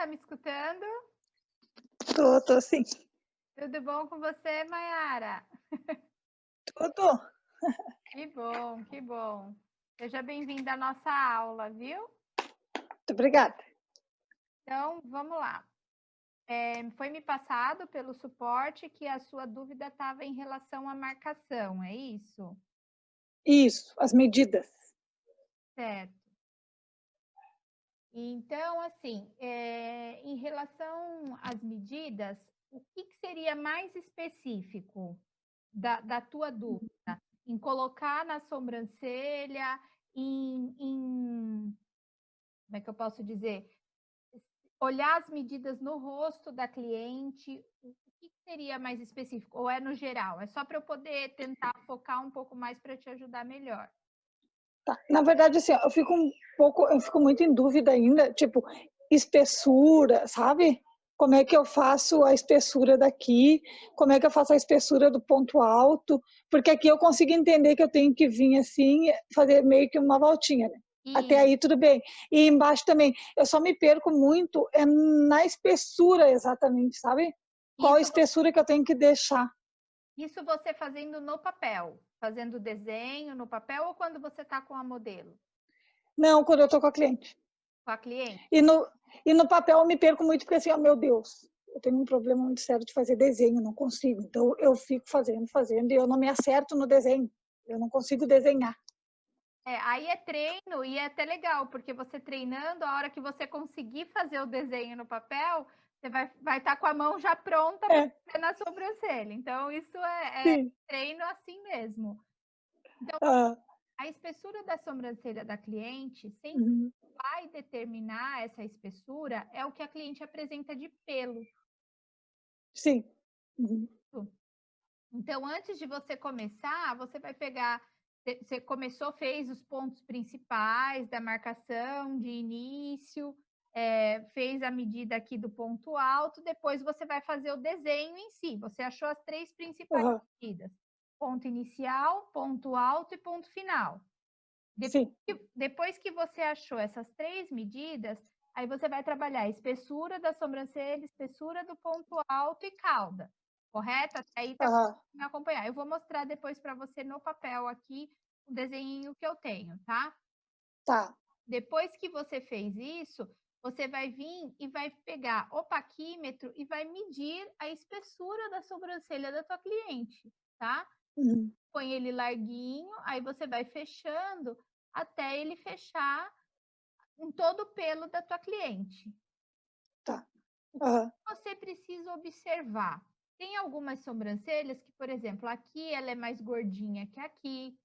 tá me escutando? Tô sim. Tudo bom com você, Mayara? Tô. Que bom, que bom. Seja bem-vinda à nossa aula, viu? Muito obrigada. Então, vamos lá. Foi me passado pelo suporte que a sua dúvida estava em relação à marcação, é isso? Isso, as medidas. Certo. Então, assim, em relação às medidas, o que seria mais específico da tua dúvida? Em colocar na sobrancelha, como é que eu posso dizer? Olhar as medidas no rosto da cliente, o que seria mais específico? Ou é no geral? É só para eu poder tentar focar um pouco mais para te ajudar melhor. Tá. Na verdade, assim, eu fico muito em dúvida ainda, tipo, espessura, sabe? Como é que eu faço a espessura daqui? Como é que eu faço a espessura do ponto alto? Porque aqui eu consigo entender que eu tenho que vir assim, fazer meio que uma voltinha, né? Até E aí tudo bem. E embaixo também. Eu só me perco muito na espessura exatamente, sabe? Qual a isso, espessura que eu tenho que deixar? isso você fazendo no papel, fazendo desenho no papel ou quando você está com a modelo, Não, quando eu tô com a cliente. com a cliente? E no, e no papel eu me perco muito, porque assim, ó, meu Deus, eu tenho um problema muito sério de fazer desenho, não consigo. Então eu fico fazendo, e eu não me acerto no desenho. Eu não consigo desenhar. Aí é treino e é até legal, porque você treinando, a hora que você conseguir fazer o desenho no papel, você vai estar com a mão já pronta para É, fazer na sobrancelha. Então, isso é sim. treino assim mesmo. Então, Ah, a espessura da sobrancelha da cliente, sempre uhum, vai determinar essa espessura, é o que a cliente apresenta de pelo. sim. Uhum, Então, antes de você começar, você vai pegar. Você começou, fez os pontos principais da marcação de início, fez a medida aqui do ponto alto, depois você vai fazer o desenho em si. Você achou as três principais uhum, medidas: ponto inicial, ponto alto e ponto final. sim. Depois que você achou essas três medidas, aí você vai trabalhar a espessura da sobrancelha, espessura do ponto alto e cauda, correto? Até aí tá Uhum, me acompanhar. Eu vou mostrar depois para você no papel aqui o desenho que eu tenho, tá? tá. Depois que você fez isso, você vai vir e vai pegar o paquímetro e vai medir a espessura da sobrancelha da tua cliente, tá? Uhum, Põe ele larguinho, aí você vai fechando até ele fechar em todo o pelo da tua cliente. tá. Uhum, Você precisa observar. Tem algumas sobrancelhas que, por exemplo, aqui ela é mais gordinha que aqui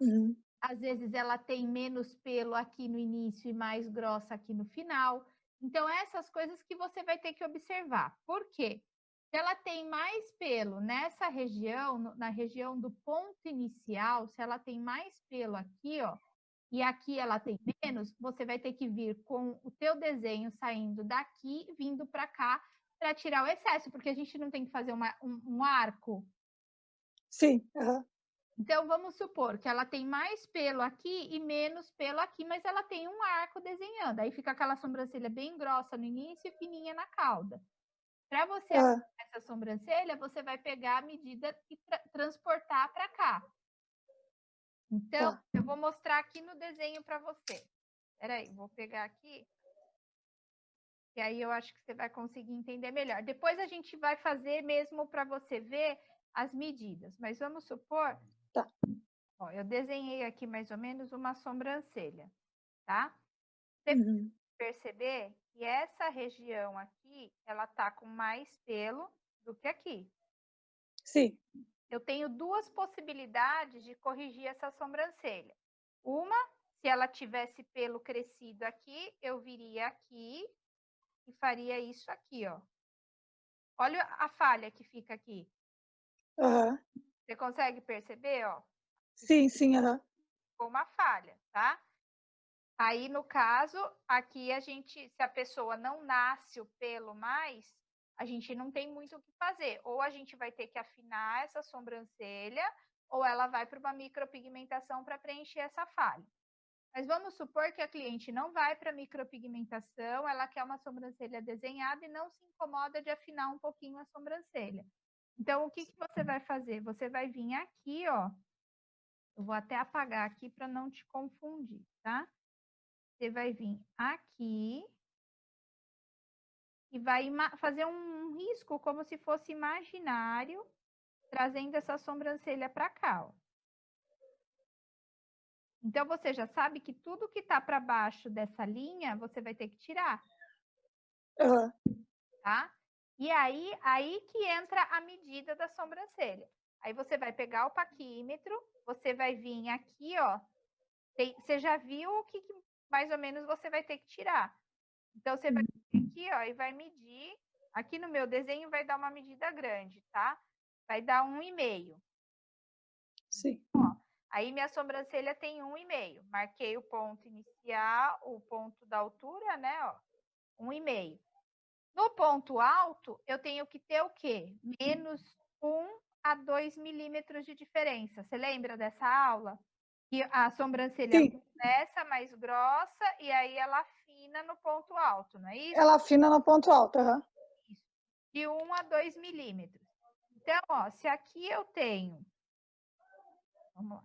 uhum, às vezes ela tem menos pelo aqui no início e mais grossa aqui no final. Então, essas coisas que você vai ter que observar. Por quê? Se ela tem mais pelo nessa região, na região do ponto inicial, se ela tem mais pelo aqui, ó, e aqui ela tem menos, você vai ter que vir com o teu desenho saindo daqui, vindo para cá, para tirar o excesso, porque a gente não tem que fazer um arco. sim. Uhum, Então, vamos supor que ela tem mais pelo aqui e menos pelo aqui, mas ela tem um arco desenhando. Aí fica aquela sobrancelha bem grossa no início e fininha na cauda. Para você uhum, arrumar essa sobrancelha, você vai pegar a medida e transportar para cá. Então, tá. eu vou mostrar aqui no desenho para você. Peraí, vou pegar aqui, que aí eu acho que você vai conseguir entender melhor. Depois a gente vai fazer mesmo para você ver as medidas. Mas vamos supor, Tá. ó, eu desenhei aqui mais ou menos uma sobrancelha, tá? Você Uhum, perceber que essa região aqui, ela tá com mais pelo do que aqui. sim. Eu tenho duas possibilidades de corrigir essa sobrancelha. Uma, se ela tivesse pelo crescido aqui, eu viria aqui e faria isso aqui, ó. Olha a falha que fica aqui. Uhum, Você consegue perceber, ó? sim, sim. Uhum, Ficou uma falha, tá? Aí, no caso, aqui a gente, se a pessoa não nasce o pelo mais, a gente não tem muito o que fazer. Ou a gente vai ter que afinar essa sobrancelha, ou ela vai para uma micropigmentação para preencher essa falha. Mas vamos supor que a cliente não vai para micropigmentação, ela quer uma sobrancelha desenhada e não se incomoda de afinar um pouquinho a sobrancelha. Então, o que você vai fazer? Você vai vir aqui, ó. Eu vou até apagar aqui para não te confundir, tá? Você vai vir aqui e vai fazer um risco como se fosse imaginário, trazendo essa sobrancelha para cá, ó. Então, você já sabe que tudo que está para baixo dessa linha, você vai ter que tirar. Tá? E aí que entra a medida da sobrancelha. Aí você vai pegar o paquímetro, você vai vir aqui, ó. Você já viu o que mais ou menos você vai ter que tirar. Então, você vai vir aqui, ó, e vai medir. Aqui no meu desenho vai dar uma medida grande, tá? Vai dar 1,5. Sim. Ó, aí minha sobrancelha tem 1,5. Marquei o ponto inicial, o ponto da altura, né, ó. 1,5. No ponto alto, eu tenho que ter o quê? Menos 1 a 2 milímetros de diferença. Você lembra dessa aula? Que a sobrancelha começa mais grossa e aí ela afina no ponto alto, não é isso? Ela afina no ponto alto, Isso. De 1 a 2 milímetros. Então, ó, se aqui eu tenho... Vamos lá.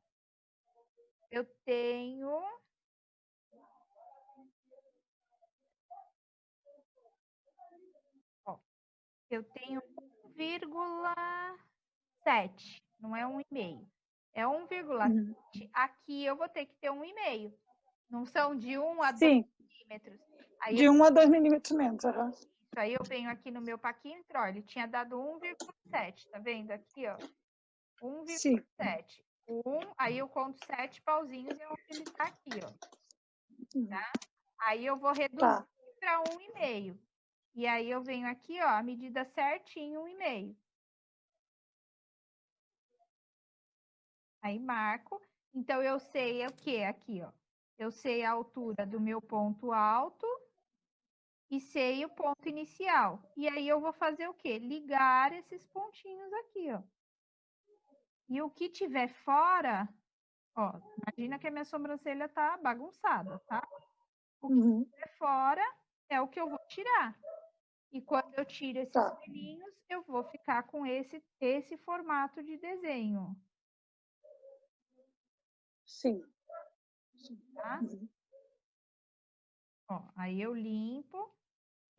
Eu tenho... Ó, eu tenho 1,7. Não é 1,5. É 1,7. Aqui eu vou ter que ter 1,5. Não são de 1 a 2 milímetros. Aí de 1 a 2 milímetros menos. Isso, aí eu venho aqui no meu paquímetro, ó, ele tinha dado 1,7, tá vendo aqui, ó? 1,7. Aí eu conto 7 pauzinhos e ele tá aqui, ó. Tá? Aí eu vou reduzir para 1,5. E aí eu venho aqui, ó, a medida certinho, 1,5. Aí marco. Então, eu sei o que aqui, ó. Eu sei a altura do meu ponto alto e sei o ponto inicial. E aí eu vou fazer o quê? Ligar esses pontinhos aqui, ó. E o que tiver fora, ó, imagina que a minha sobrancelha tá bagunçada, tá? O que tiver fora é o que eu vou tirar. E quando eu tiro esses pelinhos, eu vou ficar com esse formato de desenho. Sim. Tá? Ó, aí eu limpo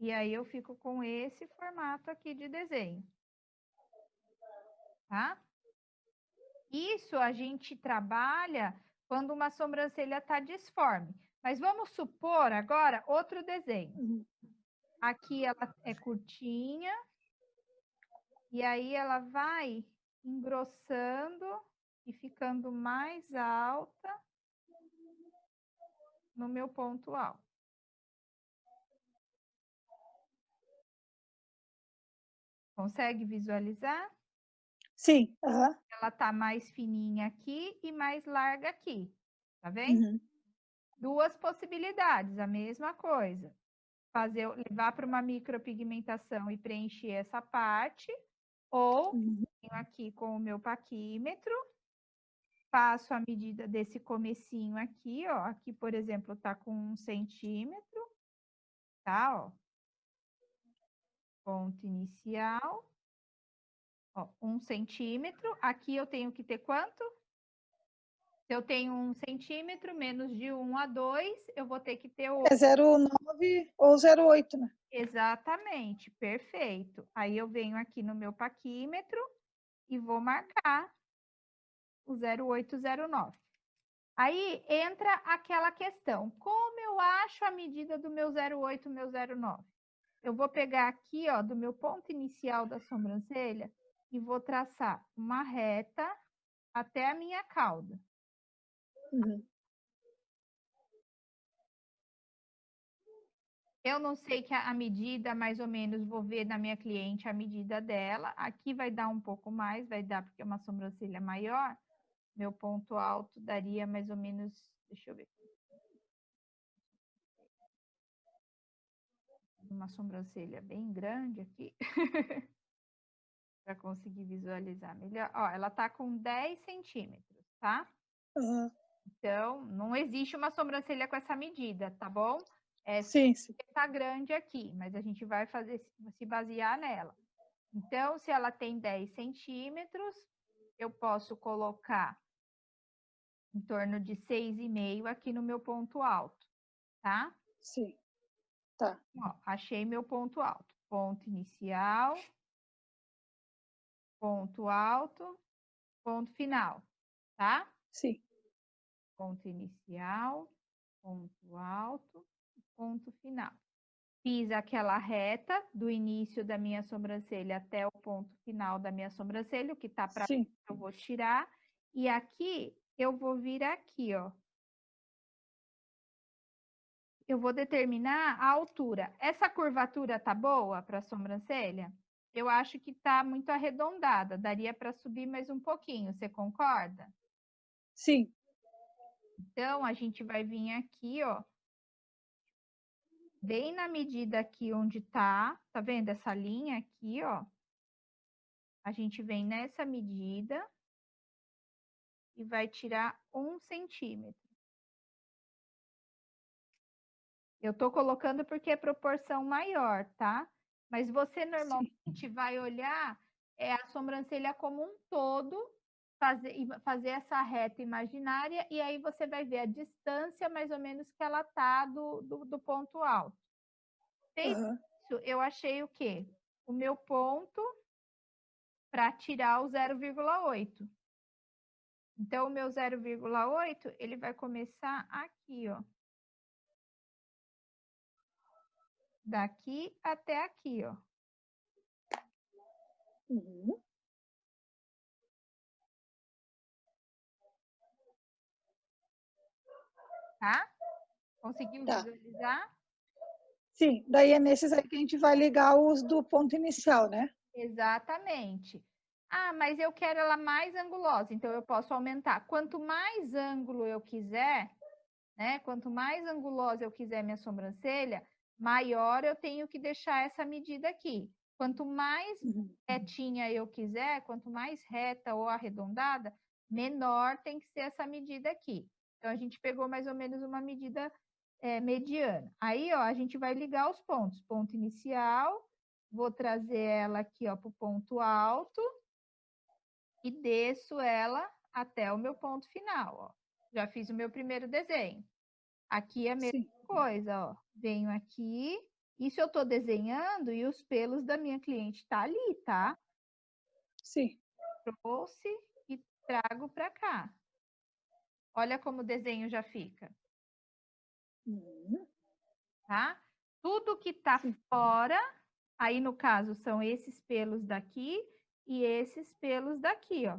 e aí eu fico com esse formato aqui de desenho. Tá? Isso a gente trabalha quando uma sobrancelha está disforme. Mas vamos supor agora outro desenho. Aqui ela é curtinha. E aí ela vai engrossando e ficando mais alta no meu ponto alto. Consegue visualizar? Sim. Ela tá mais fininha aqui e mais larga aqui. Tá vendo? Duas possibilidades, a mesma coisa. Levar para uma micropigmentação e preencher essa parte, ou venho aqui com o meu paquímetro, faço a medida desse comecinho aqui, ó. Aqui, por exemplo, tá com 1 centímetro, tá, ó. Ponto inicial, ó, 1 centímetro. Aqui eu tenho que ter quanto? Se eu tenho 1 centímetro, menos de 1 a 2, eu vou ter que ter 8. É 0,9 ou 0,8, né? Exatamente, perfeito. Aí eu venho aqui no meu paquímetro e vou marcar o 0,809. Aí entra aquela questão, como eu acho a medida do meu 0,8, meu 0,9? Eu vou pegar aqui, ó, do meu ponto inicial da sobrancelha e vou traçar uma reta até a minha cauda. Eu não sei que a medida, mais ou menos, vou ver na minha cliente a medida dela. Aqui vai dar um pouco mais, vai dar porque é uma sobrancelha maior. Meu ponto alto daria mais ou menos, deixa eu ver. Uma sobrancelha bem grande aqui. Para conseguir visualizar melhor. Ó, ela tá com 10 centímetros, tá? Então, não existe uma sobrancelha com essa medida, tá bom? Sim, sim. Tá grande aqui, mas a gente vai se basear nela. Então, se ela tem 10 centímetros, eu posso colocar em torno de 6,5 aqui no meu ponto alto, tá? Sim, tá. Ó, achei meu ponto alto. Ponto inicial, ponto alto, ponto final, tá? Sim. Ponto inicial, ponto alto, ponto final. Fiz aquela reta do início da minha sobrancelha até o ponto final da minha sobrancelha, o que tá para Sim. eu vou tirar. E aqui, eu vou vir aqui, ó. Eu vou determinar a altura. Essa curvatura tá boa para a sobrancelha? Eu acho que tá muito arredondada. Daria para subir mais um pouquinho. Você concorda? Sim. Então, a gente vai vir aqui, ó. Bem na medida aqui onde tá vendo essa linha aqui, ó? A gente vem nessa medida e vai tirar 1 centímetro. Eu tô colocando porque é proporção maior, tá? Mas você normalmente vai olhar a sobrancelha como um todo, fazer essa reta imaginária, e aí você vai ver a distância mais ou menos que ela tá do ponto alto. Feito isso, eu achei o quê? O meu ponto para tirar o 0,8. Então, o meu 0,8, ele vai começar aqui, ó. Daqui até aqui, ó. Uhum. Tá? Conseguiu Tá. visualizar? Sim, daí é nesses aí que a gente vai ligar os do ponto inicial, né? Exatamente. Ah, mas eu quero ela mais angulosa, então eu posso aumentar. Quanto mais ângulo eu quiser, né? Quanto mais angulosa eu quiser minha sobrancelha, maior eu tenho que deixar essa medida aqui. Quanto mais retinha eu quiser, quanto mais reta ou arredondada, menor tem que ser essa medida aqui. Então, a gente pegou mais ou menos uma medida mediana. Aí, ó, a gente vai ligar os pontos. Ponto inicial, vou trazer ela aqui, ó, para o ponto alto e desço ela até o meu ponto final, ó. Já fiz o meu primeiro desenho. Aqui é a mesma coisa, ó. Venho aqui, isso eu tô desenhando e os pelos da minha cliente tá ali, tá? Sim. Trouxe e trago para cá. Olha como o desenho já fica, Uhum. tá? Tudo que tá fora, aí no caso são esses pelos daqui e esses pelos daqui, ó.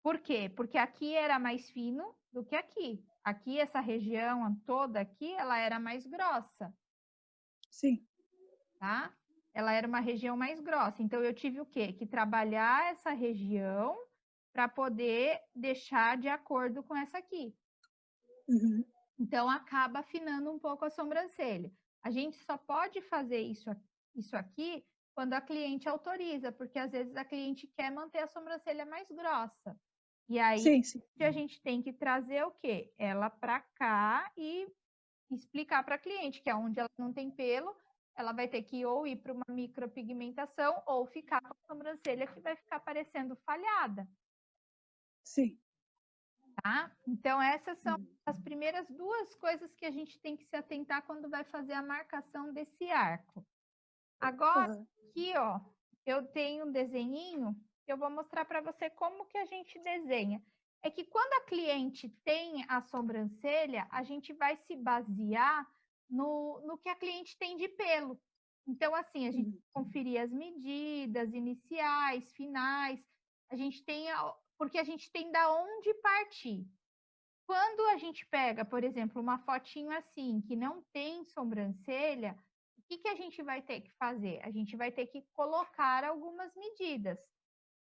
Por quê? Porque aqui era mais fino do que aqui. Aqui, essa região toda aqui, ela era mais grossa. Sim. Tá? Ela era uma região mais grossa. Então, eu tive o quê? Que trabalhar essa região para poder deixar de acordo com essa aqui. Uhum. Então, acaba afinando um pouco a sobrancelha. A gente só pode fazer isso aqui quando a cliente autoriza, porque às vezes a cliente quer manter a sobrancelha mais grossa. E aí, a gente tem que trazer o quê? Ela para cá e explicar para a cliente que onde ela não tem pelo, ela vai ter que ou ir para uma micropigmentação ou ficar com a sobrancelha que vai ficar parecendo falhada. Sim. Tá? Então, essas são as primeiras duas coisas que a gente tem que se atentar quando vai fazer a marcação desse arco. Agora, aqui, ó, eu tenho um desenhinho que eu vou mostrar para você como que a gente desenha. É que quando a cliente tem a sobrancelha, a gente vai se basear no que a cliente tem de pelo. Então, assim, a gente conferir as medidas iniciais, finais, a gente tem, porque a gente tem da onde partir. Quando a gente pega, por exemplo, uma fotinho assim, que não tem sobrancelha, o que, que a gente vai ter que fazer? A gente vai ter que colocar algumas medidas.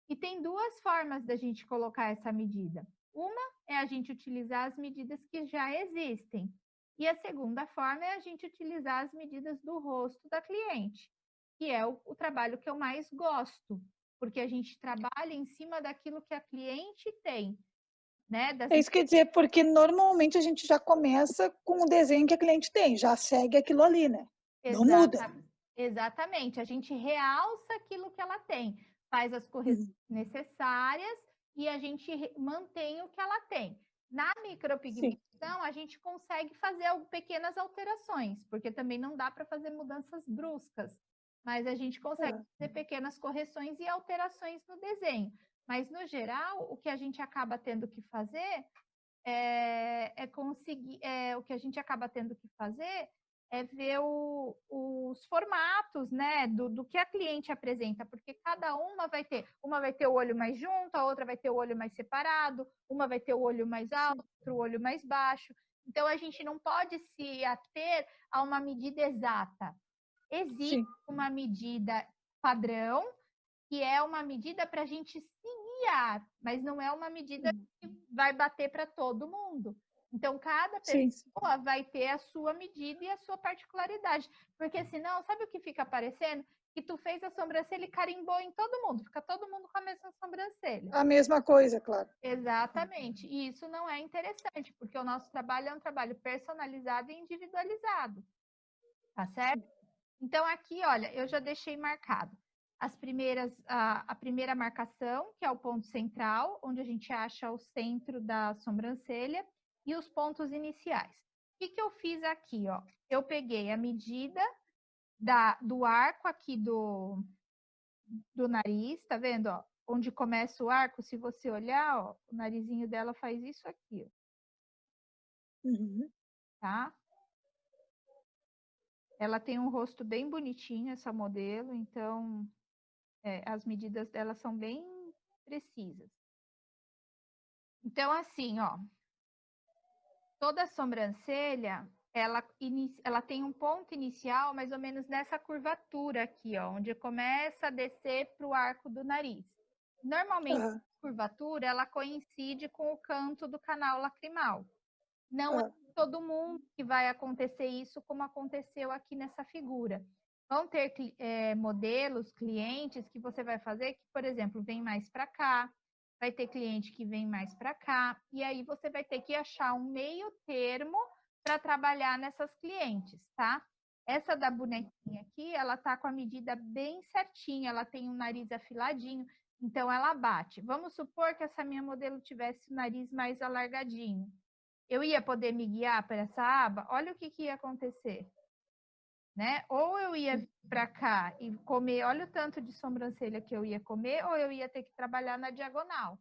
E tem duas formas da gente colocar essa medida. Uma é a gente utilizar as medidas que já existem. E a segunda forma é a gente utilizar as medidas do rosto da cliente, que é o trabalho que eu mais gosto, porque a gente trabalha em cima daquilo que a cliente tem. né? É isso que eu ia dizer, porque normalmente a gente já começa com o desenho que a cliente tem, já segue aquilo ali, né? Não muda. Exatamente. A gente realça aquilo que ela tem, faz as correções necessárias e a gente mantém o que ela tem. Na micropigmentação, a gente consegue fazer pequenas alterações, porque também não dá para fazer mudanças bruscas, mas a gente consegue fazer pequenas correções e alterações no desenho. Mas, no geral, o que a gente acaba tendo que fazer o que a gente acaba tendo que fazer é ver os formatos, né, do que a cliente apresenta, porque cada uma vai ter o olho mais junto, a outra vai ter o olho mais separado, uma vai ter o olho mais alto, outro o olho mais baixo. Então, a gente não pode se ater a uma medida exata. Existe uma medida padrão, que é uma medida para a gente se guiar, mas não é uma medida que vai bater para todo mundo. Então, cada pessoa vai ter a sua medida e a sua particularidade. Porque senão, sabe o que fica aparecendo? Que tu fez a sobrancelha e carimbou em todo mundo. Fica todo mundo com a mesma sobrancelha. A mesma coisa, claro. Exatamente. E isso não é interessante, porque o nosso trabalho é um trabalho personalizado e individualizado. Tá certo? Então, aqui, olha, eu já deixei marcado a primeira marcação, que é o ponto central, onde a gente acha o centro da sobrancelha, e os pontos iniciais. O que eu fiz aqui, ó? Eu peguei a medida do arco aqui do nariz, tá vendo, ó? Onde começa o arco, se você olhar, ó, o narizinho dela faz isso aqui, ó. Tá? Ela tem um rosto bem bonitinho, essa modelo, então as medidas dela são bem precisas. Então, assim, ó, toda sobrancelha, ela tem um ponto inicial mais ou menos nessa curvatura aqui, ó, onde começa a descer para o arco do nariz. Normalmente, a curvatura, ela coincide com o canto do canal lacrimal. Não é todo mundo que vai acontecer isso como aconteceu aqui nessa figura. Vão ter modelos, clientes que você vai fazer que, por exemplo, vem mais para cá, vai ter cliente que vem mais para cá, e aí você vai ter que achar um meio termo para trabalhar nessas clientes, tá? Essa da bonequinha aqui, ela tá com a medida bem certinha, ela tem um nariz afiladinho, então ela bate. Vamos supor que essa minha modelo tivesse o nariz mais alargadinho. Eu ia poder me guiar para essa aba? Olha o que ia acontecer. Né? Ou eu ia vir para cá e comer, olha o tanto de sobrancelha que eu ia comer, ou eu ia ter que trabalhar na diagonal.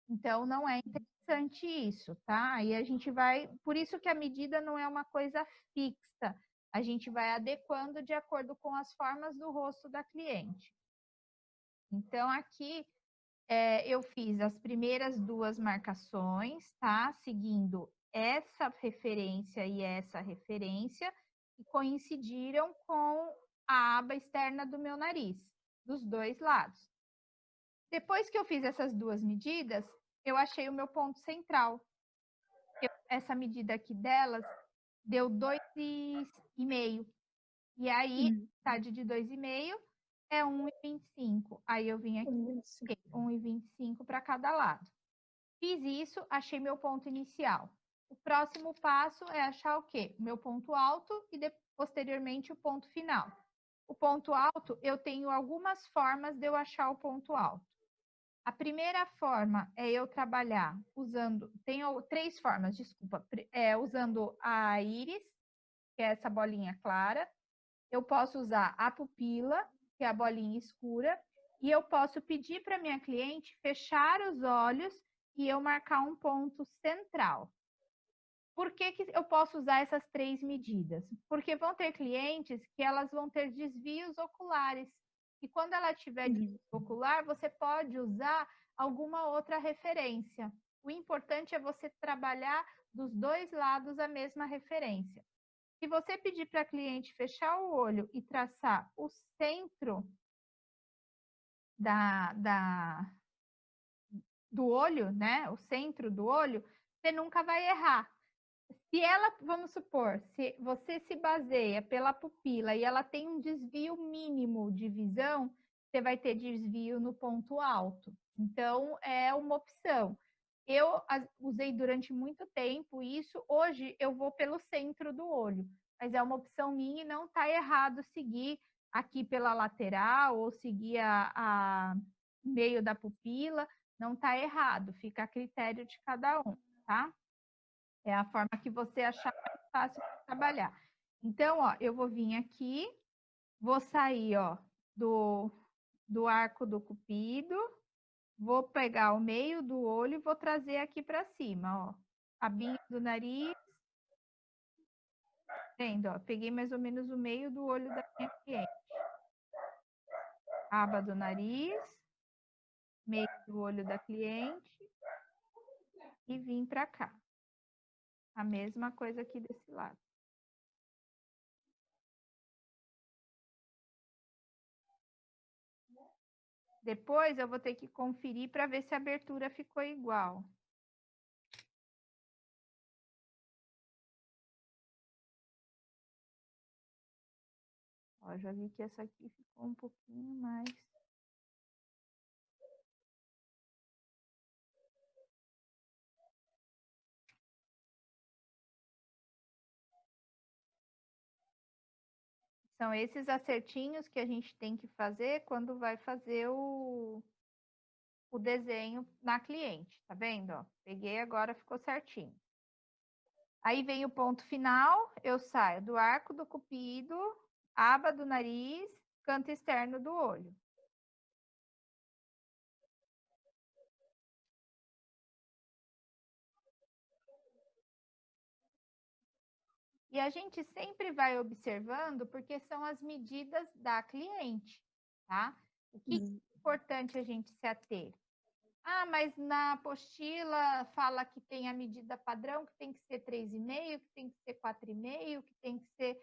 Então, não é interessante isso, tá? Aí a gente vai, por isso que a medida não é uma coisa fixa, a gente vai adequando de acordo com as formas do rosto da cliente. Então, aqui eu fiz as primeiras duas marcações, tá? Seguindo essa referência e essa referência, que coincidiram com a aba externa do meu nariz, dos dois lados. Depois que eu fiz essas duas medidas, eu achei o meu ponto central. Essa medida aqui delas deu 2,5. E aí, metade de 2,5 é 1,25. Aí eu vim aqui, 1,25 para cada lado. Fiz isso, achei meu ponto inicial. O próximo passo é achar o quê? O meu ponto alto e posteriormente o ponto final. O ponto alto, eu tenho algumas formas de eu achar o ponto alto. A primeira forma é eu trabalhar usando, tenho 3 formas, desculpa, usando a íris, que é essa bolinha clara. Eu posso usar a pupila, que é a bolinha escura, e eu posso pedir para minha cliente fechar os olhos e eu marcar um ponto central. Por que eu posso usar essas 3 medidas? Porque vão ter clientes que elas vão ter desvios oculares. E quando ela tiver desvio ocular, você pode usar alguma outra referência. O importante é você trabalhar dos dois lados a mesma referência. Se você pedir para a cliente fechar o olho e traçar o centro do olho, né? O centro do olho, você nunca vai errar. Se ela, vamos supor, se você se baseia pela pupila e ela tem um desvio mínimo de visão, você vai ter desvio no ponto alto. Então, é uma opção. Eu usei durante muito tempo isso, hoje eu vou pelo centro do olho, mas é uma opção minha e não está errado seguir aqui pela lateral ou seguir a meio da pupila, não está errado, fica a critério de cada um, tá? É a forma que você achar mais fácil para trabalhar. Então, ó, eu vou vir aqui, vou sair, ó, do arco do cupido, vou pegar o meio do olho e vou trazer aqui para cima, ó. A binha do nariz. Vendo, ó, peguei mais ou menos o meio do olho da minha cliente. Aba do nariz, meio do olho da cliente e vim para cá. A mesma coisa aqui desse lado. Depois eu vou ter que conferir para ver se a abertura ficou igual. Ó, já vi que essa aqui ficou um pouquinho mais. São esses acertinhos que a gente tem que fazer quando vai fazer o desenho na cliente, tá vendo? Ó, peguei agora, ficou certinho. Aí vem o ponto final, eu saio do arco do cupido, aba do nariz, canto externo do olho. E a gente sempre vai observando, porque são as medidas da cliente, tá? O que é importante a gente se ater? Ah, mas na apostila fala que tem a medida padrão, que tem que ser 3,5, que tem que ser 4,5, que tem que ser...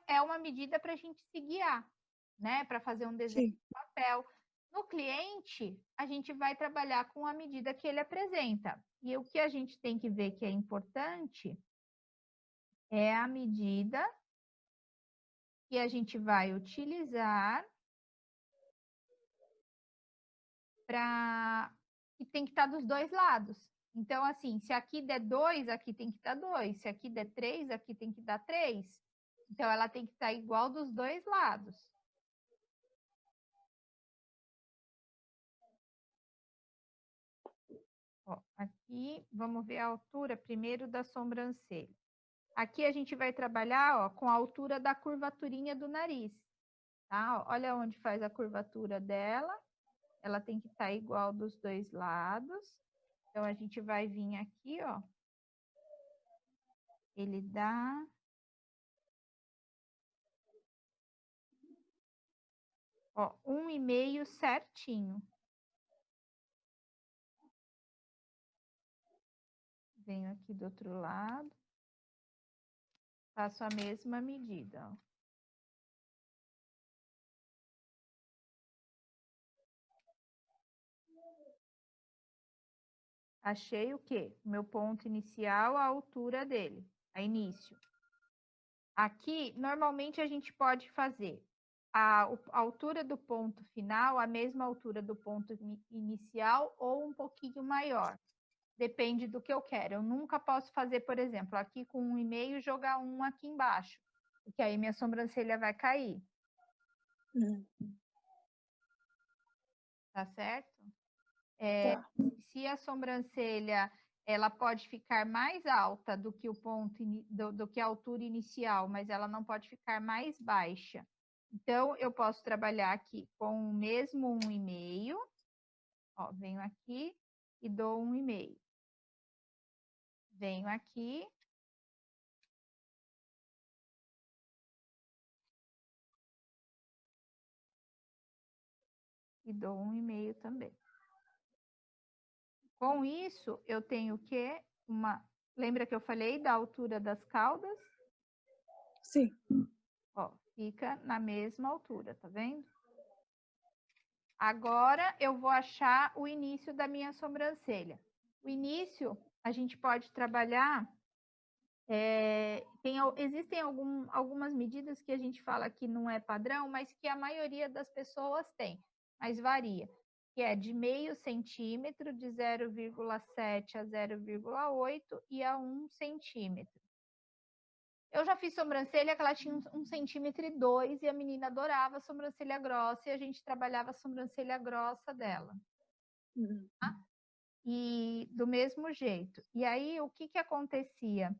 É uma medida para a gente se guiar, né? Para fazer um desenho de papel. No cliente, a gente vai trabalhar com a medida que ele apresenta. E o que a gente tem que ver que é importante é a medida que a gente vai utilizar para... E tem que estar dos dois lados. Então, assim, se aqui der 2, aqui tem que dar 2. Se aqui der 3, aqui tem que dar 3. Então, ela tem que estar igual dos dois lados. Ó, aqui, vamos ver a altura primeiro da sobrancelha. Aqui a gente vai trabalhar, ó, com a altura da curvaturinha do nariz, tá? Ó, olha onde faz a curvatura dela. Ela tem que estar igual dos dois lados. Então, a gente vai vir aqui, ó. Ele dá... Ó, 1,5 certinho. Venho aqui do outro lado. Faço a mesma medida, ó. Achei o quê? O meu ponto inicial, a altura dele, a início. Aqui, normalmente, a gente pode fazer a altura do ponto final, a mesma altura do ponto inicial ou um pouquinho maior. Depende do que eu quero. Eu nunca posso fazer, por exemplo, aqui com 1,5 jogar 1 aqui embaixo, porque aí minha sobrancelha vai cair. Tá certo? Tá. Se a sobrancelha ela pode ficar mais alta do que o ponto do que a altura inicial, mas ela não pode ficar mais baixa. Então, eu posso trabalhar aqui com o mesmo 1,5. Ó, venho aqui e dou 1,5. Venho aqui. E dou 1,5 também. Com isso, eu tenho o quê? Lembra que eu falei da altura das caudas? Sim. Ó, fica na mesma altura, tá vendo? Agora, eu vou achar o início da minha sobrancelha. O início, a gente pode trabalhar... existem algumas medidas que a gente fala que não é padrão, mas que a maioria das pessoas tem, mas varia. que é de meio centímetro, de 0,7 a 0,8 e a 1 centímetro. Eu já fiz sobrancelha que ela tinha 1,2 cm e a menina adorava sobrancelha grossa e a gente trabalhava a sobrancelha grossa dela. Tá? E do mesmo jeito. E aí, o que acontecia?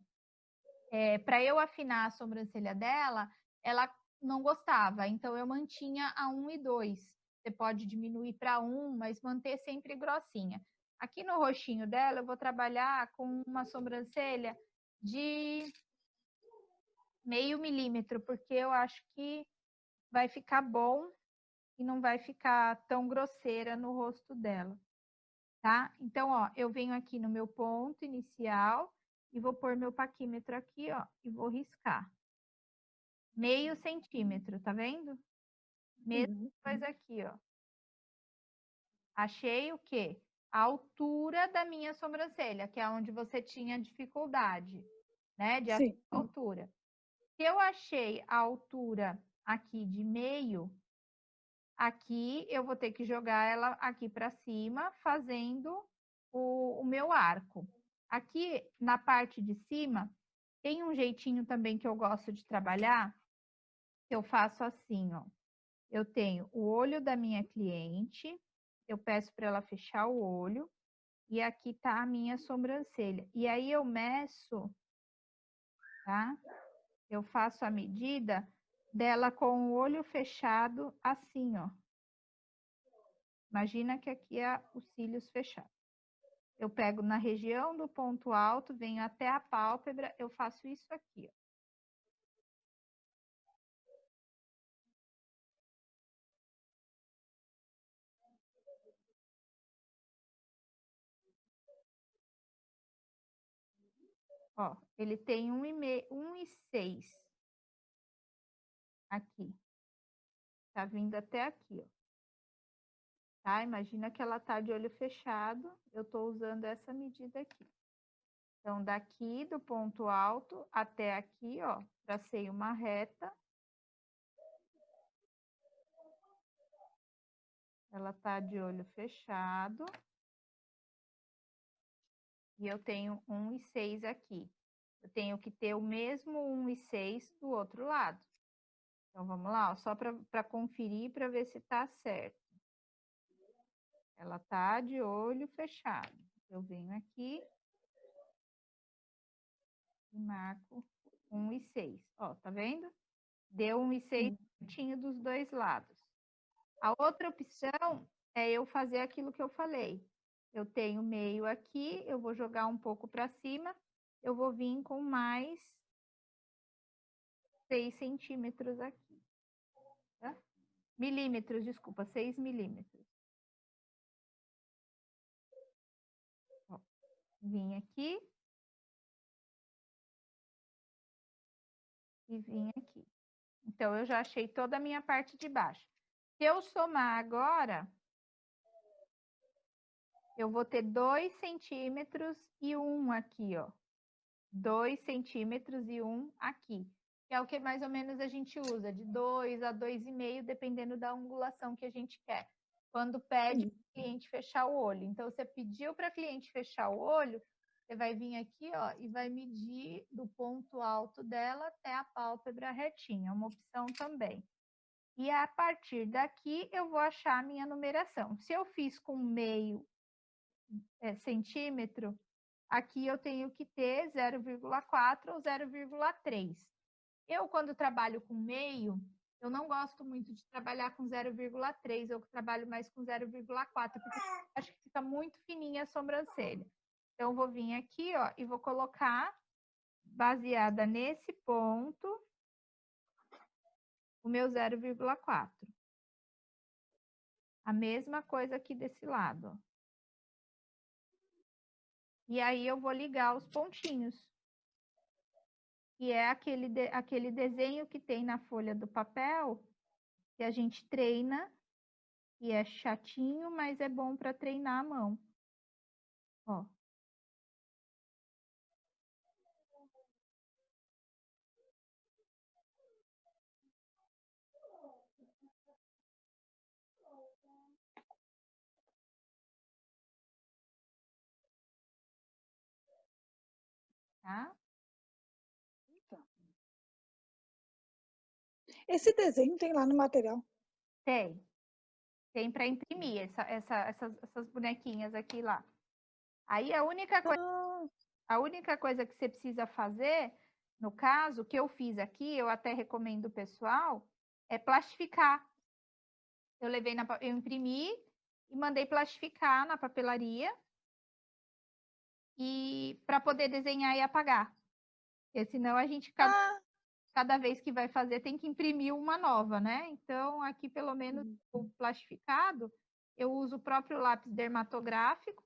Para eu afinar a sobrancelha dela, ela não gostava, então eu mantinha a 1 e 2. Você pode diminuir para 1, mas manter sempre grossinha. Aqui no rostinho dela, eu vou trabalhar com uma sobrancelha de meio milímetro, porque eu acho que vai ficar bom e não vai ficar tão grosseira no rosto dela, tá? Então, ó, eu venho aqui no meu ponto inicial e vou pôr meu paquímetro aqui, ó, e vou riscar. Meio centímetro, tá vendo? Mesma coisa aqui, ó. Achei o quê? A altura da minha sobrancelha, que é onde você tinha dificuldade, né? De achar a altura. Se eu achei a altura aqui de meio, aqui eu vou ter que jogar ela aqui para cima, fazendo o meu arco. Aqui na parte de cima, tem um jeitinho também que eu gosto de trabalhar, que eu faço assim, ó. Eu tenho o olho da minha cliente, eu peço para ela fechar o olho, e aqui tá a minha sobrancelha. E aí eu meço, tá? Eu faço a medida dela com o olho fechado assim, ó. Imagina que aqui é os cílios fechados. Eu pego na região do ponto alto, venho até a pálpebra, eu faço isso aqui, ó. Ó, ele tem 1,6 aqui. Tá vindo até aqui, ó. Tá? Imagina que ela tá de olho fechado, eu tô usando essa medida aqui. Então, daqui do ponto alto até aqui, ó, tracei uma reta. Ela tá de olho fechado. E eu tenho 1,6 aqui. Eu tenho que ter o mesmo 1,6 do outro lado. Então, vamos lá, ó, só para conferir, para ver se tá certo. Ela tá de olho fechado. Eu venho aqui e marco 1,6. Ó, tá vendo? Deu 1,6 certinho dos dois lados. A outra opção é eu fazer aquilo que eu falei. Eu tenho meio aqui, eu vou jogar um pouco para cima, eu vou vir com mais 6 centímetros aqui. Tá? Milímetros, desculpa, 6 milímetros. Ó, vim aqui. E vim aqui. Então, eu já achei toda a minha parte de baixo. Se eu somar agora, eu vou ter 2 centímetros e 1 aqui, ó. 2 centímetros e 1 aqui. Que é o que mais ou menos a gente usa, de 2 a 2,5, dependendo da angulação que a gente quer. Quando pede para o cliente fechar o olho. Então, você pediu para a cliente fechar o olho, você vai vir aqui, ó, e vai medir do ponto alto dela até a pálpebra retinha. É uma opção também. E a partir daqui, eu vou achar a minha numeração. Se eu fiz com meio centímetro, aqui eu tenho que ter 0,4 ou 0,3. Eu, quando trabalho com meio, eu não gosto muito de trabalhar com 0,3, eu trabalho mais com 0,4, porque acho que fica muito fininha a sobrancelha. Então, vou vir aqui, ó, e vou colocar, baseada nesse ponto, o meu 0,4. A mesma coisa aqui desse lado, ó. E aí, eu vou ligar os pontinhos. Que é aquele desenho que tem na folha do papel, que a gente treina, e é chatinho, mas é bom para treinar a mão. Ó. tá? Esse desenho tem lá no material? Tem para imprimir essas bonequinhas aqui lá. Aí a única coisa que você precisa fazer, no caso, que eu fiz aqui, eu até recomendo o pessoal, é plastificar. Eu imprimi e mandei plastificar na papelaria e para poder desenhar e apagar. Porque senão a gente cada vez que vai fazer tem que imprimir uma nova, né? Então, aqui pelo menos o plastificado, eu uso o próprio lápis dermatográfico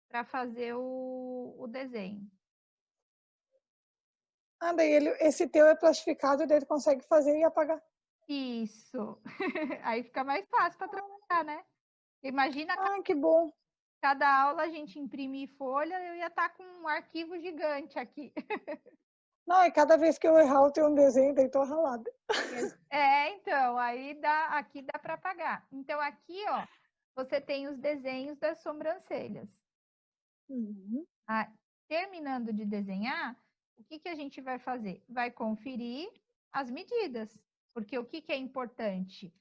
para fazer o desenho. Daí esse teu é plastificado, daí ele consegue fazer e apagar. Isso. Aí fica mais fácil para trabalhar, né? Imagina Que bom. cada aula a gente imprimir folha, eu ia estar com um arquivo gigante aqui. Não, e cada vez que eu errar, eu tenho um desenho, daí tô ralada. Então, aí aqui dá para apagar. Então, aqui, ó, você tem os desenhos das sobrancelhas. Terminando de desenhar, o que a gente vai fazer? Vai conferir as medidas, porque o que é importante?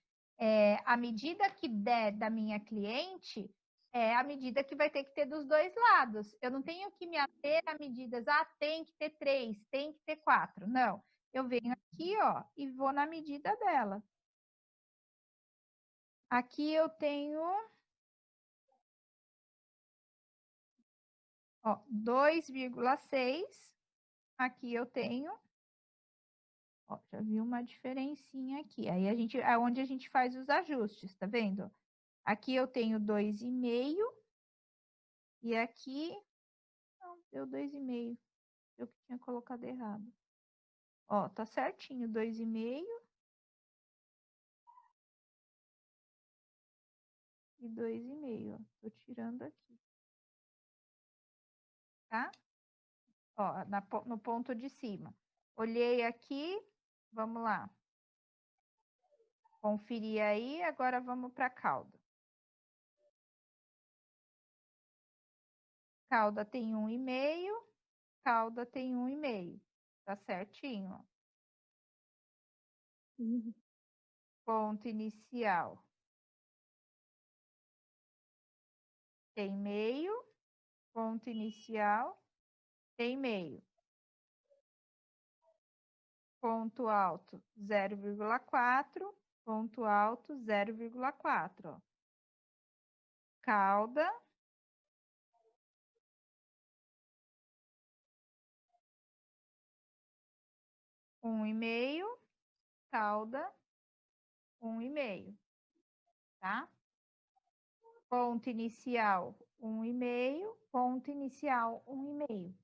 A medida que der da minha cliente é a medida que vai ter que ter dos dois lados. Eu não tenho que me ater a medidas, tem que ter 3, tem que ter 4. Não, eu venho aqui, ó, e vou na medida dela. Aqui eu tenho 2,6. Aqui eu tenho, já vi uma diferencinha aqui. Aí é onde a gente faz os ajustes, tá vendo? Aqui eu tenho 2,5 e aqui não, deu 2,5. Eu que tinha colocado errado. Tá certinho, 2,5 e 2,5, ó. Tô tirando aqui. Tá? No ponto de cima. Olhei aqui, vamos lá. Conferir aí, agora vamos para a cauda. Cauda tem 1,5, cauda tem 1,5. Tá certinho, ó. Ponto inicial tem meio, ponto inicial tem meio. Ponto alto 0,4, ponto alto 0,4, ó. Cauda 1,5, cauda 1,5, tá? Ponto inicial 1,5, ponto inicial 1,5.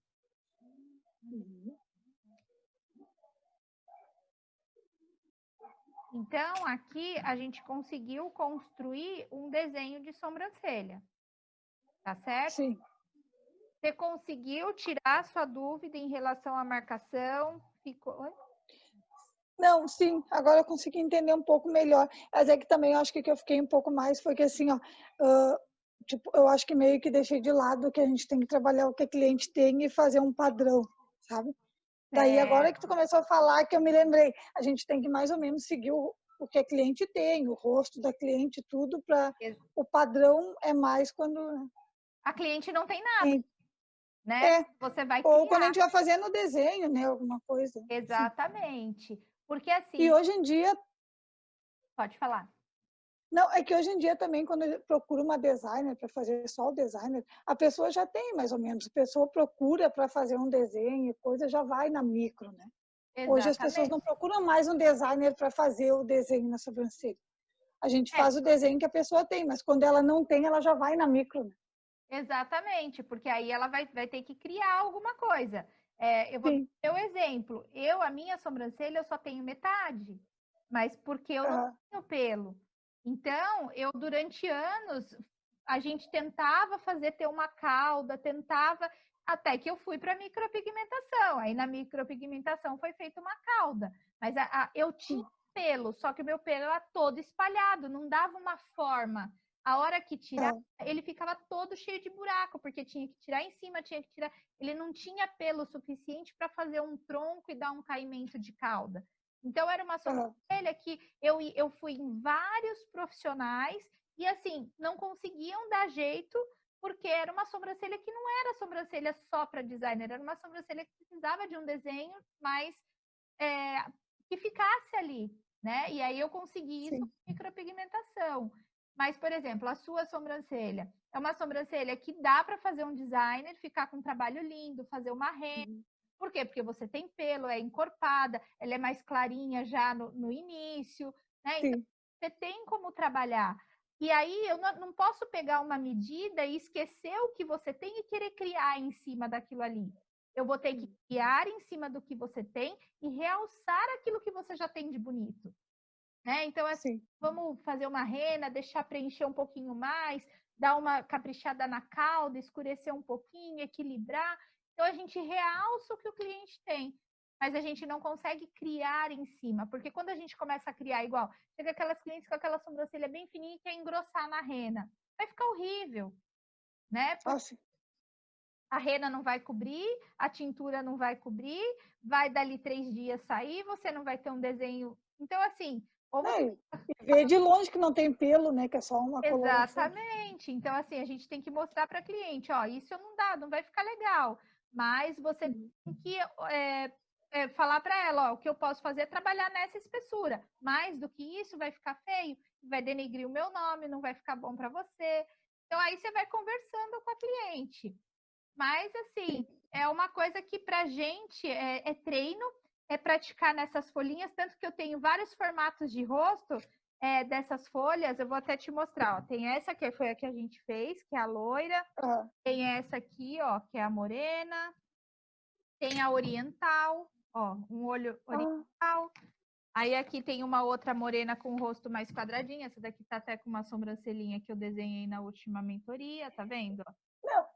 Então, aqui a gente conseguiu construir um desenho de sobrancelha, tá certo? Sim. Você conseguiu tirar sua dúvida em relação à marcação? Não, sim, agora eu consegui entender um pouco melhor. Mas é que também eu acho que eu fiquei um pouco mais foi que assim, ó, tipo, eu acho que meio que deixei de lado que a gente tem que trabalhar o que a cliente tem e fazer um padrão, sabe? Daí agora que tu começou a falar que eu me lembrei, a gente tem que mais ou menos seguir o que a cliente tem, o rosto da cliente, tudo para o padrão é mais quando a cliente não tem nada, né? Você vai ou criar. quando a gente vai fazendo o desenho, né, alguma coisa. Exatamente. Porque assim. E hoje em dia. Pode falar. Não, é que hoje em dia também, quando eu procuro uma designer para fazer só o designer, a pessoa já tem mais ou menos. A pessoa procura para fazer um desenho, coisa já vai na micro, né? Exatamente. Hoje as pessoas não procuram mais um designer para fazer o desenho na sobrancelha. A gente faz o desenho que a pessoa tem, mas quando ela não tem, ela já vai na micro. Né? Exatamente, porque aí ela vai ter que criar alguma coisa. Eu vou Sim. dar o exemplo. A minha sobrancelha, eu só tenho metade, mas porque eu não tenho pelo. Então, durante anos, a gente tentava ter uma cauda, até que eu fui para micropigmentação. Aí na micropigmentação foi feita uma cauda, mas eu tinha pelo, só que o meu pelo era todo espalhado, não dava uma forma A hora que tirar, ele ficava todo cheio de buraco, porque tinha que tirar em cima, tinha que tirar. Ele não tinha pelo suficiente para fazer um tronco e dar um caimento de cauda. Então, era uma sobrancelha que eu fui em vários profissionais e, assim, não conseguiam dar jeito, porque era uma sobrancelha que não era sobrancelha só para designer, era uma sobrancelha que precisava de um desenho mais que ficasse ali, né? E aí eu consegui isso com micropigmentação. Mas, por exemplo, a sua sobrancelha é uma sobrancelha que dá para fazer um designer, ficar com um trabalho lindo, fazer uma renda. Por quê? Porque você tem pelo, é encorpada, ela é mais clarinha já no início, né? Então, você tem como trabalhar. E aí eu não posso pegar uma medida e esquecer o que você tem e querer criar em cima daquilo ali. Eu vou ter que criar em cima do que você tem e realçar aquilo que você já tem de bonito. Né? Então, assim, vamos fazer uma rena, deixar preencher um pouquinho mais, dar uma caprichada na cauda, escurecer um pouquinho, equilibrar. Então, a gente realça o que o cliente tem, mas a gente não consegue criar em cima, porque quando a gente começa a criar igual, chega aquelas clientes com aquela sobrancelha bem fininha e quer engrossar na rena. Vai ficar horrível, né? Porque a rena não vai cobrir, a tintura não vai cobrir, vai dali 3 dias sair, você não vai ter um desenho. Então, assim, ou você... Vê de longe que não tem pelo, né? Que é só uma coloração. Exatamente. Então, assim, a gente tem que mostrar para cliente, ó, isso não dá, não vai ficar legal. Mas você tem que falar para ela, ó, o que eu posso fazer é trabalhar nessa espessura. Mais do que isso, vai ficar feio, vai denegrir o meu nome, não vai ficar bom para você. Então, aí você vai conversando com a cliente. Mas, assim, é uma coisa que pra gente é treino, é praticar nessas folhinhas, tanto que eu tenho vários formatos de rosto dessas folhas, eu vou até te mostrar, ó. Tem essa que foi a que a gente fez, que é a loira, tem essa aqui, ó, que é a morena, tem a oriental, ó, um olho oriental. Aí aqui tem uma outra morena com o rosto mais quadradinho, essa daqui tá até com uma sobrancelhinha que eu desenhei na última mentoria, tá vendo? Não,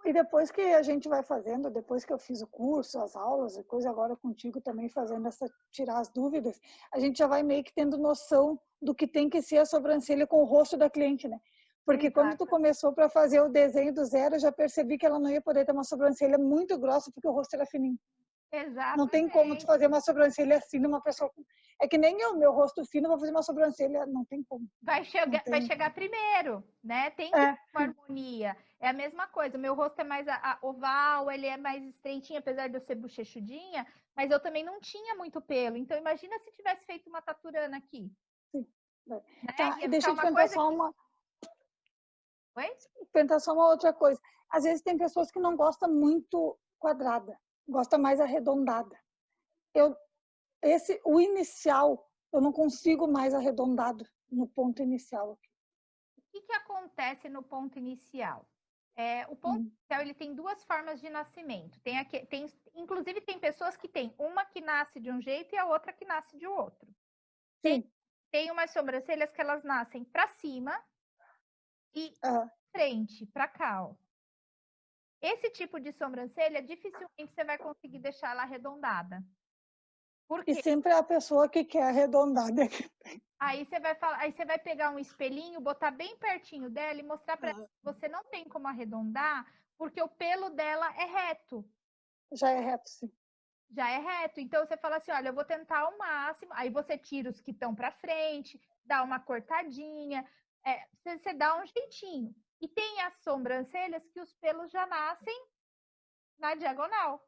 e depois que a gente vai fazendo, depois que eu fiz o curso, as aulas, depois agora contigo também fazendo tirar as dúvidas, a gente já vai meio que tendo noção do que tem que ser a sobrancelha com o rosto da cliente, né? Porque quando tu começou para fazer o desenho do zero, eu já percebi que ela não ia poder ter uma sobrancelha muito grossa, porque o rosto era fininho. Exatamente. Não tem como tu fazer uma sobrancelha assim numa pessoa. É que nem eu, meu rosto fino, vou fazer uma sobrancelha, não tem como. Vai chegar primeiro, né? Tem que ter uma harmonia. É a mesma coisa. Meu rosto é mais oval, ele é mais estreitinho, apesar de eu ser bochechudinha, mas eu também não tinha muito pelo. Então, imagina se tivesse feito uma taturana aqui. Sim. Né? Tá, e deixa eu te perguntar só uma. Oi? Perguntar só uma outra coisa. Às vezes tem pessoas que não gostam muito quadrada, gosta mais arredondada. O inicial, eu não consigo mais arredondado no ponto inicial. O que acontece no ponto inicial? O ponto inicial ele tem duas formas de nascimento. Inclusive, tem pessoas que têm uma que nasce de um jeito e a outra que nasce de outro. Tem umas sobrancelhas que elas nascem para cima e frente, para cá, ó. Esse tipo de sobrancelha, dificilmente você vai conseguir deixar ela arredondada. Por quê? E sempre é a pessoa que quer arredondada. Aí você vai pegar um espelhinho, botar bem pertinho dela e mostrar para ela que você não tem como arredondar, porque o pelo dela é reto. Já é reto, sim. Já é reto. Então você fala assim, olha, eu vou tentar ao máximo. Aí você tira os que estão para frente, dá uma cortadinha, você dá um jeitinho. E tem as sobrancelhas que os pelos já nascem na diagonal.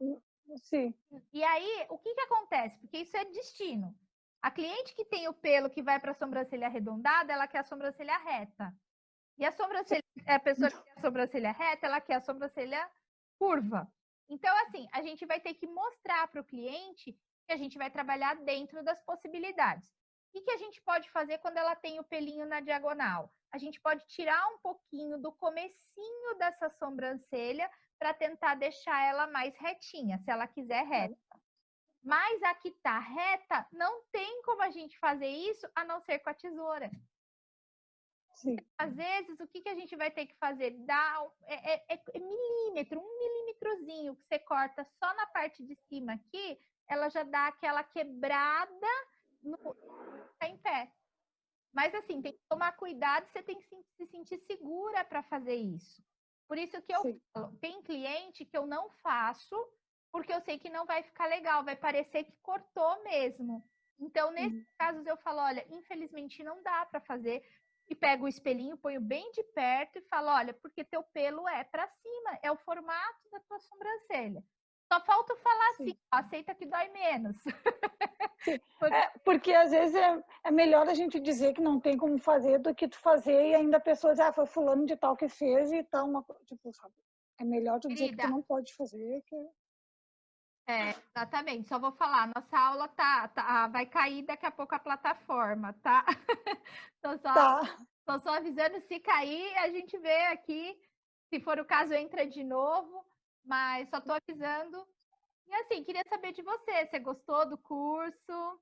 Sim. E aí, o que acontece? Porque isso é destino. A cliente que tem o pelo que vai para a sobrancelha arredondada, ela quer a sobrancelha reta. E a pessoa que quer a sobrancelha reta, ela quer a sobrancelha curva. Então, assim, a gente vai ter que mostrar para o cliente que a gente vai trabalhar dentro das possibilidades. O que a gente pode fazer quando ela tem o pelinho na diagonal? A gente pode tirar um pouquinho do comecinho dessa sobrancelha para tentar deixar ela mais retinha, se ela quiser reta. Mas a que está reta, não tem como a gente fazer isso a não ser com a tesoura. Sim. Às vezes, o que a gente vai ter que fazer? Milímetro, 1 milímetrozinho que você corta só na parte de cima aqui, ela já dá aquela quebrada em pé. Mas assim, tem que tomar cuidado, você tem que se sentir segura para fazer isso. Por isso que eu falo, tem cliente que eu não faço, porque eu sei que não vai ficar legal, vai parecer que cortou mesmo. Então, nesses casos, eu falo, olha, infelizmente não dá para fazer. E pego o espelhinho, ponho bem de perto e falo, olha, porque teu pelo é para cima, é o formato da tua sobrancelha. Só falta falar assim, ó, aceita que dói menos. Sim. Porque às vezes é melhor a gente dizer que não tem como fazer do que tu fazer e ainda a pessoa diz, foi fulano de tal que fez e tal, tipo, sabe? É melhor tu dizer que tu não pode fazer. Exatamente. Só vou falar, nossa aula vai cair daqui a pouco a plataforma, tá? Tô só avisando, se cair, a gente vê aqui. Se for o caso, entra de novo, mas só tô avisando. E assim, queria saber de você. Você gostou do curso?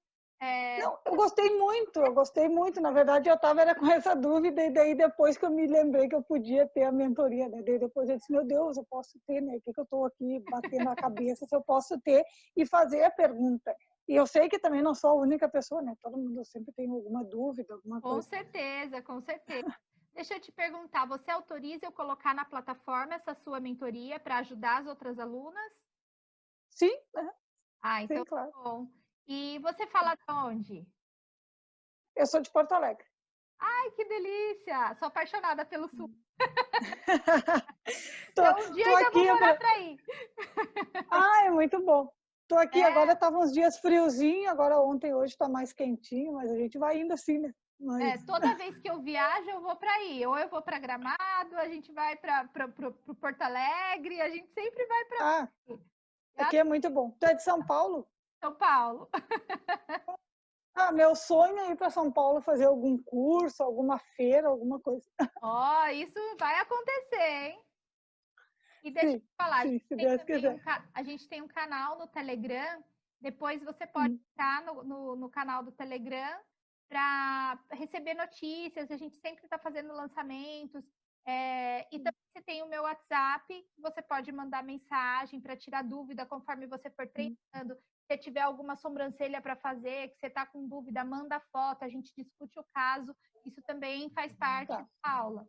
Não, eu gostei muito. Na verdade, eu estava com essa dúvida, e daí depois que eu me lembrei que eu podia ter a mentoria, né? Daí depois eu disse, meu Deus, eu posso ter, né? O que eu estou aqui batendo a cabeça se eu posso ter e fazer a pergunta. E eu sei que também não sou a única pessoa, né? Todo mundo sempre tem alguma dúvida, alguma coisa. Com certeza, com certeza. Deixa eu te perguntar, você autoriza eu colocar na plataforma essa sua mentoria para ajudar as outras alunas? Sim, então sim, claro. Tá bom. E você fala de onde? Eu sou de Porto Alegre. Ai, que delícia! Sou apaixonada pelo Sul. tô Então, um dia ainda aqui vou morar para aí. É muito bom. Tô aqui, agora tava uns dias friozinho, agora ontem, hoje tá mais quentinho, mas a gente vai indo assim, né? Toda vez que eu viajo, eu vou para aí. Ou eu vou para Gramado, a gente vai para Porto Alegre, a gente sempre vai para aqui é muito bom. Tu é de São Paulo? São Paulo. Meu sonho é ir para São Paulo fazer algum curso, alguma feira, alguma coisa. Isso vai acontecer, hein? E deixa eu te falar, sim, se Deus quiser. a gente tem um canal no Telegram. Depois você pode entrar no canal do Telegram para receber notícias. A gente sempre está fazendo lançamentos. E também você tem o meu WhatsApp, você pode mandar mensagem para tirar dúvida conforme você for treinando. Se tiver alguma sobrancelha para fazer, que você está com dúvida, manda foto, a gente discute o caso. Isso também faz parte da aula.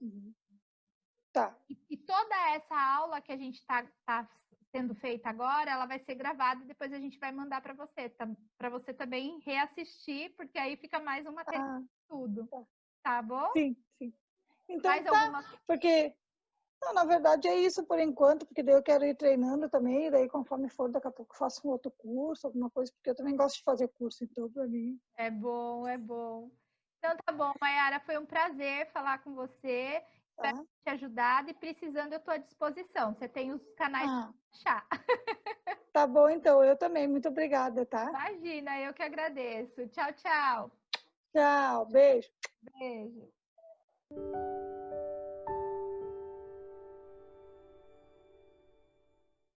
Tá. E toda essa aula que a gente está sendo feita agora, ela vai ser gravada e depois a gente vai mandar para você também reassistir, porque aí fica mais uma material de tudo. Tá bom? Sim, sim. Então mais alguma... porque não, na verdade é isso por enquanto, porque daí eu quero ir treinando também, e daí conforme for, daqui a pouco faço um outro curso, alguma coisa, porque eu também gosto de fazer curso, então para mim. É bom, é bom. Então tá bom, Mayara, foi um prazer falar com você. Espero ter te ajudado e precisando eu estou à disposição. Você tem os canais para achar. Tá bom, então, eu também. Muito obrigada, tá? Imagina, eu que agradeço. Tchau, tchau. Tchau, beijo. Beijo.